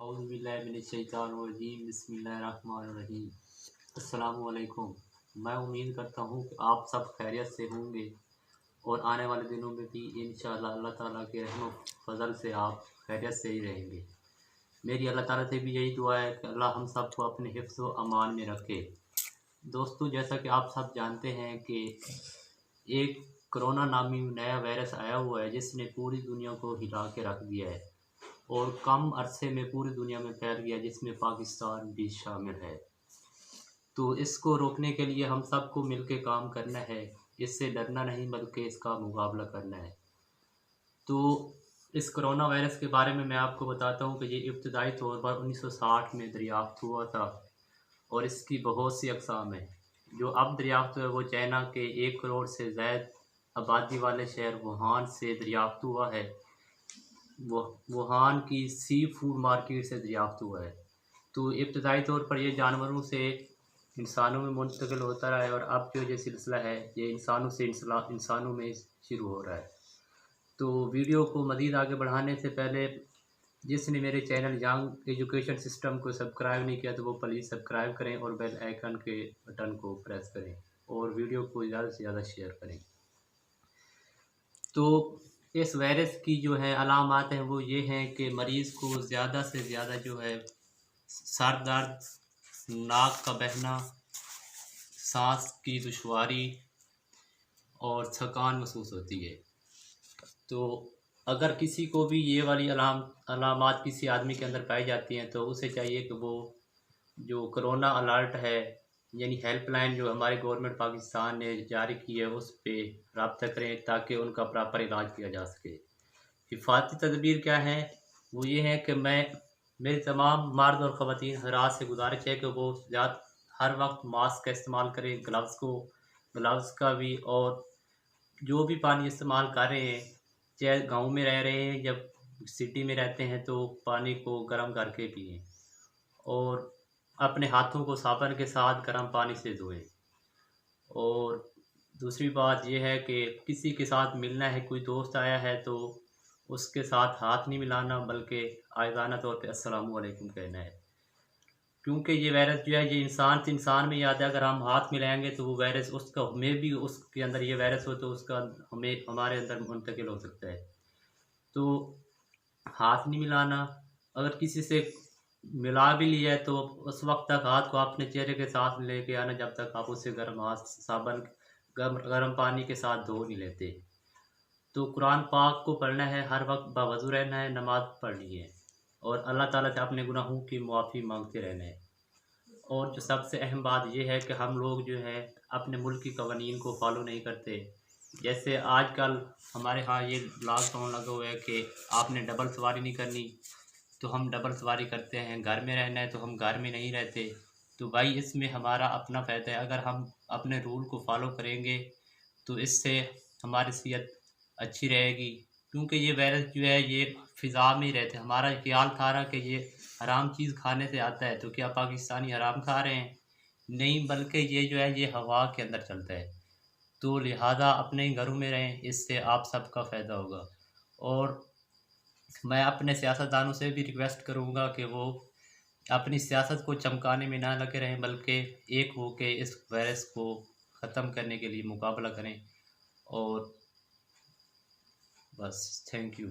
औज़ुबिल्लाहिमिनश्शैतानिर्रजीम बिस्मिल्लाहिर्रहमानिर्रहीम। अस्सलामु अलैकुम। मैं उम्मीद करता हूँ कि आप सब खैरियत से होंगे और आने वाले दिनों में भी इंशाअल्लाह अल्लाह ताला के रहम फजल से आप खैरियत से ही रहेंगे। मेरी अल्लाह ताला से भी यही दुआ है कि अल्लाह हम सब को अपने हिफ्ज़ व अमान में रखे। दोस्तों, जैसा कि आप सब जानते हैं कि एक कोरोना नामी नया वायरस आया हुआ है जिसने पूरी दुनिया को हिला के रख दिया है और कम अरसे में पूरी दुनिया में फैल गया, जिसमें पाकिस्तान भी शामिल है। तो इसको रोकने के लिए हम सबको मिलकर काम करना है। इससे डरना नहीं बल्कि इसका मुकाबला करना है। तो इस कोरोना वायरस के बारे में मैं आपको बताता हूँ कि ये इब्तदाई तौर पर 1960 में दरियाफ्त हुआ था और इसकी बहुत सी अक़साम हैं। जो अब दरियाफ्त हुआ है वो चाइना के 1 करोड़ से ज़ायद आबादी वाले शहर वुहान से दरियाफ्त हुआ है। वुहान की सी फूड मार्केट से दरियाफ्त हुआ है। तो इब्तदाई तौर पर ये जानवरों से इंसानों में मुंतकिल होता रहा है और अब जो ये सिलसिला है ये इंसानों से इंसानों में शुरू हो रहा है। तो वीडियो को मज़ीद आगे बढ़ाने से पहले जिसने मेरे चैनल यंग एजुकेशन सिस्टम को सब्सक्राइब नहीं किया तो वो प्लीज़ सब्सक्राइब करें और बेल आइकन के बटन को प्रेस करें और वीडियो को ज़्यादा से ज़्यादा शेयर करें। तो इस वायरस की जो है अलामात हैं वो ये हैं कि मरीज़ को ज़्यादा से ज़्यादा जो है सर दर्द, नाक का बहना, सांस की दुश्वारी और थकान महसूस होती है। तो अगर किसी को भी ये वाली अलामात किसी आदमी के अंदर पाई जाती हैं तो उसे चाहिए कि वो जो कोरोना अलर्ट है यानी हेल्पलाइन जो हमारे गवर्नमेंट पाकिस्तान ने जारी की है उस पर रब्ता करें ताकि उनका प्रॉपर इलाज किया जा सके। हिफाजती तदबीर क्या है? वो ये है कि मेरे तमाम मर्द और ख़वातीन हज़रात से गुजारिश है कि वो हर वक्त मास्क का इस्तेमाल करें, ग्लव्स का भी, और जो भी पानी इस्तेमाल कर रहे हैं, चाहे गांव में रह रहे हैं या सिटी में रहते हैं, तो पानी को गर्म करके पिएं और अपने हाथों को साबुन के साथ गर्म पानी से धोएं। और दूसरी बात यह है कि किसी के साथ मिलना है, कोई दोस्त आया है तो उसके साथ हाथ नहीं मिलाना बल्कि आज़ाना तौर पे अस्सलामु अलैकुम कहना है। क्योंकि ये वायरस जो है ये इंसान से इंसान में याद है, अगर हम हाथ मिलाएंगे तो वो वायरस उसका हमें भी उसके अंदर ये वायरस हो तो उसका हमारे अंदर मुंतकिल हो सकता है। तो हाथ नहीं मिलाना। अगर किसी से मिला भी लिया है तो उस वक्त तक हाथ को अपने चेहरे के साथ लेके आना जब तक आप उसे गर्म पानी के साथ धो नहीं लेते। तो कुरान पाक को पढ़ना है, हर वक्त बावज़ू रहना है, नमाज़ पढ़नी है और अल्लाह ताला से अपने गुनाहों की माफ़ी मांगते रहना है। और जो सबसे अहम बात यह है कि हम लोग जो है अपने मुल्क की कवानीन को फॉलो नहीं करते। जैसे आजकल हमारे यहाँ ये लॉकडाउन लगा हुआ है कि आपने डबल सवारी नहीं करनी, तो हम डबल सवारी करते हैं। घर में रहना है तो हम घर में नहीं रहते। तो भाई इसमें हमारा अपना फ़ायदा है। अगर हम अपने रूल को फॉलो करेंगे तो इससे हमारी सेहत अच्छी रहेगी। क्योंकि ये वायरस जो है ये फ़िज़ा में ही रहते हैं। हमारा ख्याल था रहा कि ये हराम चीज़ खाने से आता है, तो क्या पाकिस्तानी हराम खा रहे हैं? नहीं, बल्कि ये जो है ये हवा के अंदर चलता है। तो लिहाजा अपने ही घरों में रहें, इससे आप सबका फ़ायदा होगा। और मैं अपने सियासतदानों से भी रिक्वेस्ट करूँगा कि वो अपनी सियासत को चमकाने में ना लगे रहें बल्कि एक हो के इस वायरस को ख़त्म करने के लिए मुकाबला करें। और बस, थैंक यू।